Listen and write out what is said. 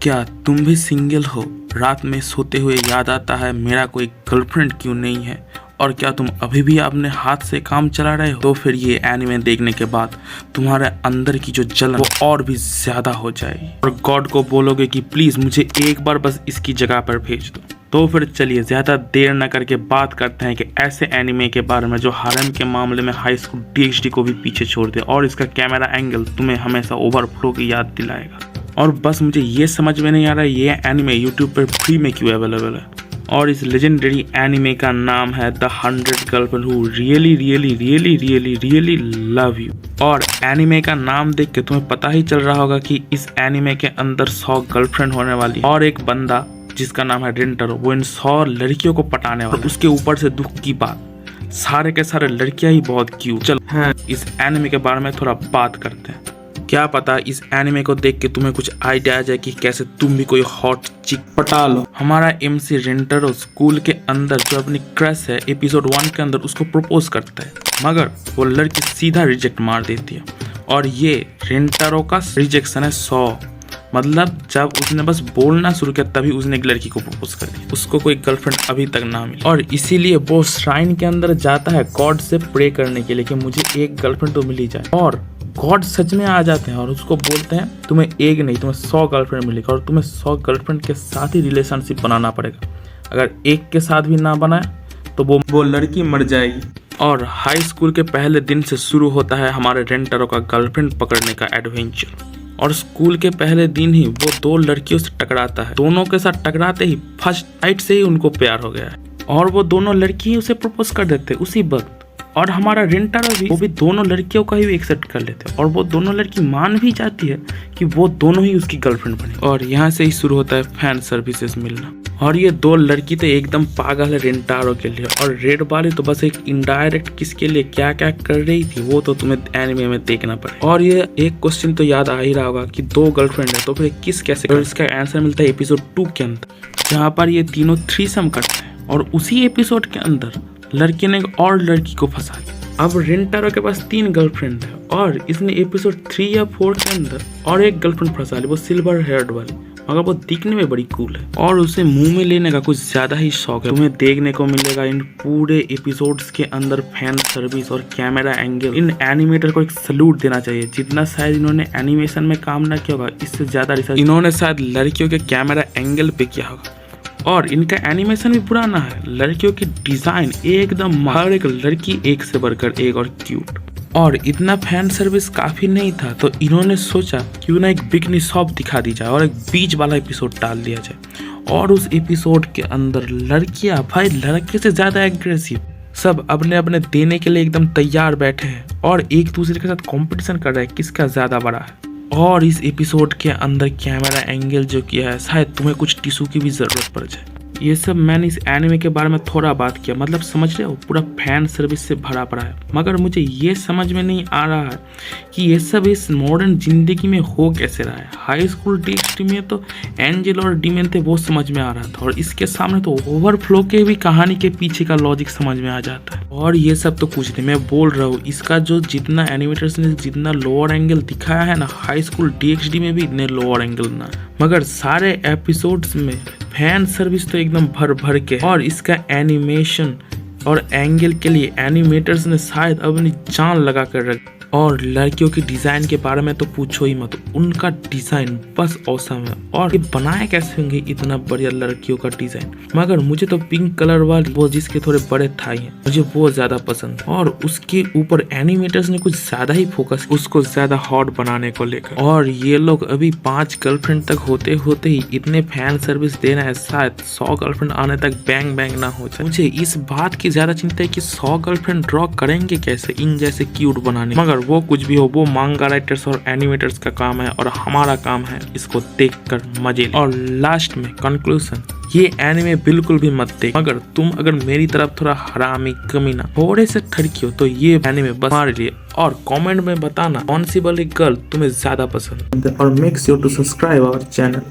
क्या तुम भी सिंगल हो? रात में सोते हुए याद आता है मेरा कोई गर्लफ्रेंड क्यों नहीं है? और क्या तुम अभी भी अपने हाथ से काम चला रहे हो? तो फिर ये एनिमे देखने के बाद तुम्हारे अंदर की जो जलन वो और भी ज्यादा हो जाएगी और गॉड को बोलोगे कि प्लीज मुझे एक बार बस इसकी जगह पर भेज दो। तो फिर चलिए ज्यादा देर न करके बात करते हैं कि ऐसे एनिमे के बारे में जो हारम के मामले में हाई स्कूल DxD को भी पीछे छोड़ दे और इसका कैमरा एंगल तुम्हें हमेशा ओवरफ्लो की याद दिलाएगा। और बस मुझे ये समझ में नहीं आ रहा है ये एनिमे यूट्यूब पर फ्री में क्यों अवेलेबल है। और इस लेजेंडरी एनिमे का नाम है the 100 girlfriend who really really really really really love you. और एनिमे का नाम देख के तुम्हें पता ही चल रहा होगा कि इस एनिमे के अंदर 100 गर्लफ्रेंड होने वाली और एक बंदा जिसका नाम है रेंटरो वो इन 100 लड़कियों को पटाने वाला। उसके ऊपर से दुख की बात सारे के सारे लड़कियां ही बहुत क्यूट। चलो हाँ इस एनिमे के बारे में थोड़ा बात करते हैं। क्या पता इस एनिमे को देख के तुम्हें कुछ आइडिया आ जाए कि कैसे तुम भी कोई हॉट चिक पटा लो। हमारा MC रेंटरो स्कूल के अंदर जो अपनी क्रश है एपिसोड 1 के अंदर उसको प्रपोज करता है मगर वो लड़की सीधा रिजेक्ट मार देती है। और ये रेंटरो का रिजेक्शन है 100। मतलब जब उसने बस बोलना शुरू किया तभी उसने एक लड़की को प्रपोज कर दिया। उसको कोई गर्लफ्रेंड अभी तक ना मिली और इसीलिए वो श्राइन के अंदर जाता है गॉड से प्रे करने के लिए कि मुझे एक गर्लफ्रेंड तो मिल ही जाए। और गॉड सच में आ जाते हैं और उसको बोलते हैं तुम्हें एक नहीं तुम्हें 100 गर्लफ्रेंड मिलेगा और तुम्हें 100 गर्लफ्रेंड के साथ ही रिलेशनशिप बनाना पड़ेगा। अगर एक के साथ भी ना बनाए तो वो लड़की मर जाएगी। और हाई स्कूल के पहले दिन से शुरू होता है हमारे रेंटरो का गर्लफ्रेंड पकड़ने का एडवेंचर। और स्कूल के पहले दिन ही वो 2 लड़कियों से टकराता है। दोनों के साथ टकराते ही फर्स्ट नाइट से ही उनको प्यार हो गया है और वो दोनों लड़की उसे प्रपोज कर देते उसी वक्त। और हमारा रेंटरो भी वो भी दोनों लड़कियों का ही एक्सेप्ट कर लेते हैं और वो दोनों लड़की मान भी जाती है कि वो दोनों ही उसकी गर्लफ्रेंड बने। और यहाँ से ही शुरू होता है फैन सर्विसेज मिलना। और ये 2 लड़की तो एकदम पागल है रेंटरो के लिए और रेड वाली तो बस एक इनडायरेक्ट किसके लिए क्या क्या कर रही थी वो तो तुम्हें एनिमे में देखना पड़ेगा। और ये एक क्वेश्चन तो याद आ ही रहा होगा कि 2 गर्लफ्रेंड है तो फिर किस कैसे। और इसका आंसर मिलता है एपिसोड 2 के अंदर जहाँ पर ये तीनों थ्रीसम करते हैं और उसी एपिसोड के अंदर लड़की ने एक और लड़की को फंसा दिया। अब रेंटरो के पास 3 गर्लफ्रेंड है और इसने एपिसोड 3 या 4 के अंदर और एक गर्लफ्रेंड फंसा ली वो सिल्वर हेयर्ड वाली मगर वो दिखने में बड़ी कूल है और उसे मुंह में लेने का कुछ ज्यादा ही शौक है। तुम्हें देखने को मिलेगा इन पूरे एपिसोड्स के अंदर फैन सर्विस और कैमरा एंगल। इन एनिमेटर को एक सल्यूट देना चाहिए। जितना शायद इन्होंने एनिमेशन में काम ना किया होगा इससे ज्यादा रिसर्च इन्होंने शायद लड़कियों के कैमरा एंगल पे किया होगा। और इनका एनिमेशन भी पुराना है। लड़कियों की डिजाइन एकदम हर एक लड़की एक से बढ़कर एक और क्यूट। और इतना फैन सर्विस काफी नहीं था तो इन्होंने सोचा क्यों ना एक बिकनी शॉप दिखा दी जाए और एक बीच वाला एपिसोड डाल दिया जाए। और उस एपिसोड के अंदर लड़कियां भाई लड़के से ज्यादा एग्रेसिव सब अपने अपने देने के लिए एकदम तैयार बैठे हैं और एक दूसरे के साथ कंपटीशन कर रहे हैं किसका ज्यादा बड़ा है। और इस एपिसोड के अंदर कैमरा एंगल जो किया है शायद तुम्हें कुछ टिश्यू की भी जरूरत पड़ जाए। ये सब मैंने इस एनिमे के बारे में थोड़ा बात किया मतलब समझ रहे हो पूरा फैन सर्विस से भरा पड़ा है। मगर मुझे ये समझ में नहीं आ रहा है कि ये सब इस मॉडर्न जिंदगी में हो कैसे रहा है। हाई स्कूल DxD में तो एंजल और डीमन थे वो समझ में आ रहा था और इसके सामने तो ओवरफ्लो के भी कहानी के पीछे का लॉजिक समझ में आ जाता है। और ये सब तो कुछ नहीं मैं बोल रहा हूँ इसका जो जितना एनिमेटर्स ने जितना लोअर एंगल दिखाया है ना हाई स्कूल DxD में भी इतने लोअर एंगल ना मगर सारे एपिसोड्स में फैन सर्विस तो एकदम भर भर के। और इसका एनिमेशन और एंगल के लिए एनिमेटर्स ने शायद अपनी जान लगा कर रख। और लड़कियों की डिजाइन के बारे में तो पूछो ही मत उनका डिजाइन बस औसम है। और ये बनाए कैसे होंगे इतना बढ़िया लड़कियों का डिजाइन। मगर मुझे तो पिंक कलर वाली वो जिसके थोड़े बड़े थाई हैं मुझे वो ज्यादा पसंद। और उसके ऊपर एनिमेटर्स ने कुछ ज्यादा ही फोकस उसको ज्यादा हॉट बनाने को लेकर। और ये लोग अभी 5 गर्लफ्रेंड तक होते होते ही इतने फैन सर्विस दे रहे हैं शायद 100 गर्लफ्रेंड आने तक बैंग बैंग ना हो जाए। मुझे इस बात की ज्यादा चिंता है कि 100 गर्लफ्रेंड ड्रॉ करेंगे कैसे इन जैसे क्यूट बनाने। मगर वो कुछ भी हो वो मांगा राइटर्स और एनिमेटर्स का काम है और हमारा काम है इसको देखकर मजे लें। और लास्ट में कंक्लूजन ये एनिमे बिल्कुल भी मत देख। अगर मेरी तरफ थोड़ा हरामी कमीना थोड़े से ठड़की हो तो ये एनिमे बस हमारे लिए। और कमेंट में बताना कौन सी वाली गर्ल तुम्हें ज्यादा पसंद है और make sure to subscribe our channel.